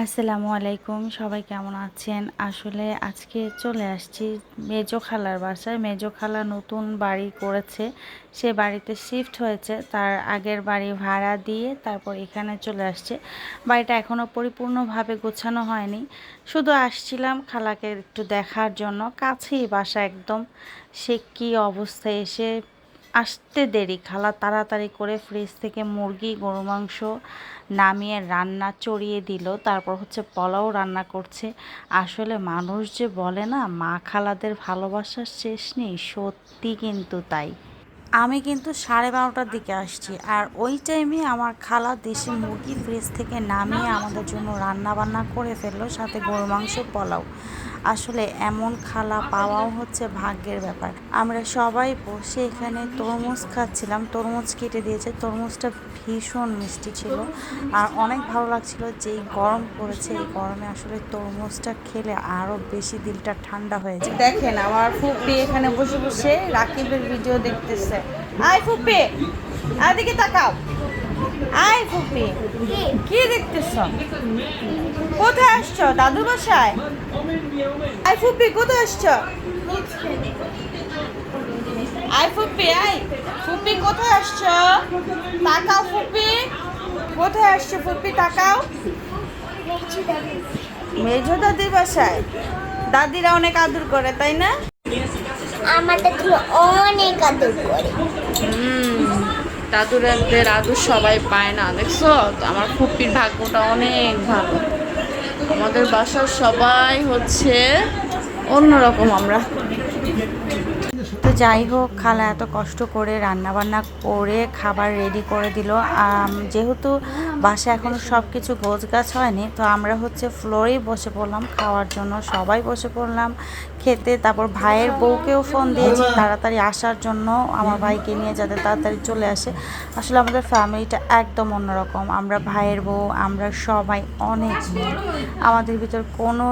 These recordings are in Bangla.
আসসালামু আলাইকুম, সবাই কেমন আছেন? আসলে আজকে চলে আসছি মেজো খালার বাসায়। মেজো খালা নতুন বাড়ি করেছে, সে বাড়িতে শিফট হয়েছে। তার আগের বাড়ি ভাড়া দিয়ে তারপর এখানে চলে আসছে। বাড়িটা এখনও পরিপূর্ণভাবে গোছানো হয়নি, শুধু আসছিলাম খালাকে একটু দেখার জন্য। কাছেই বাসা একদম। সে কী অবস্থায় এসে আসতে দেরি, খালা তাড়াতাড়ি করে ফ্রিজ থেকে মুরগি গরু মাংস নামিয়ে রান্না চড়িয়ে দিল। তারপর হচ্ছে পোলাও রান্না করছে। আসলে মানুষ যে বলে না মা খালাদের ভালোবাসার শেষ নেই, সত্যি কিন্তু তাই। আমি কিন্তু 12:30টার দিকে আসছি, আর ওই টাইমে আমার খালা দেশি মুরগি ফ্রিজ থেকে নামিয়ে আমাদের জন্য রান্না বান্না করে ফেললো, সাথে গরু মাংস পোলাও। আসলে এমন খালা পাওয়াও হচ্ছে ভাগ্যের ব্যাপার। আমরা সবাই বসে এখানে তরমুজ খাচ্ছিলাম, তরমুজ কেটে দিয়েছে, তরমুজটা ভীষণ মিষ্টি ছিল আর অনেক ভালো লাগছিল। যেই গরম পড়েছে, এই গরমে আসলে তরমুজটা খেলে আরও বেশি দিলটা ঠান্ডা হয়ে যায়। দেখেন আমার ফুপি এখানে বসে বসে রাকিবের ভিডিও দেখতেছে। আয় ফুপি, এদিকে তাকাও। আয় ফুপি, কি দেখতেছ? কোথায় আসছো? দাদুর বাসায়? আয় ফুপি, কোথায় আসছো? আয় ফুপি, আয় ফুপি, কোথায় আসছো? তাকাও ফুপি, কোথায় আসছো ফুপি? তাকাও। মেজো দাদির বাসায়? দাদিরা অনেক আদর করে, তাই না? আমাদের অনেক আদর করে। দাদুরাদের আদর সবাই পায় না, দেখছো তো? আমার ফুপির ভাগ্যটা অনেক ভালো। আমাদের বাসার সবাই হচ্ছে অন্যরকম। আমরা তো যাই হোক, খালা এত কষ্ট করে রান্না বান্না করে খাবার রেডি করে দিল। যেহেতু বাসায় এখনও সব কিছু গোছগাছ হয়নি, তো আমরা হচ্ছে ফ্লোরেই বসে পড়লাম খাওয়ার জন্য। সবাই বসে পড়লাম খেতে। তারপর ভাইয়ের বউকেও ফোন দিয়েছি তাড়াতাড়ি আসার জন্য, আমার ভাইকে নিয়ে যাতে তাড়াতাড়ি চলে আসে। আসলে আমাদের ফ্যামিলিটা একদম অন্যরকম। আমরা ভাইয়ের বউ, আমরা সবাই অনেক মিল। আমাদের ভিতর কোনো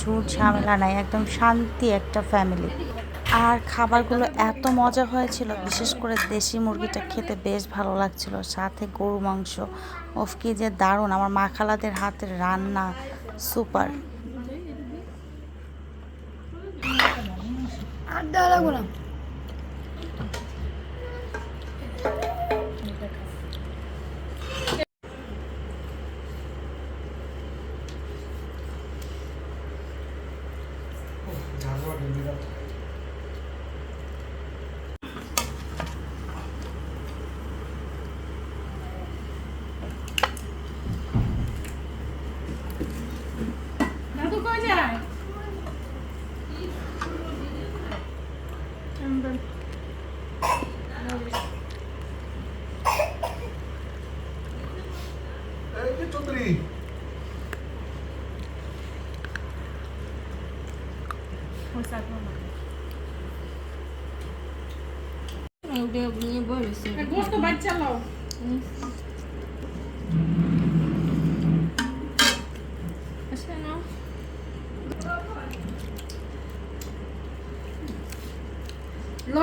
ঝুট ঝামেলা নাই, একদম শান্তি একটা ফ্যামিলি। আর খাবারগুলো এত মজা হয়েছিল, বিশেষ করে দেশি মুরগিটা খেতে বেশ ভালো লাগছিল, সাথে গরু মাংস। ওফ, কি যে দারুণ! আমার মা খালাদের হাতের রান্না সুপার। গোস্ত বাচ্চা লাও। ল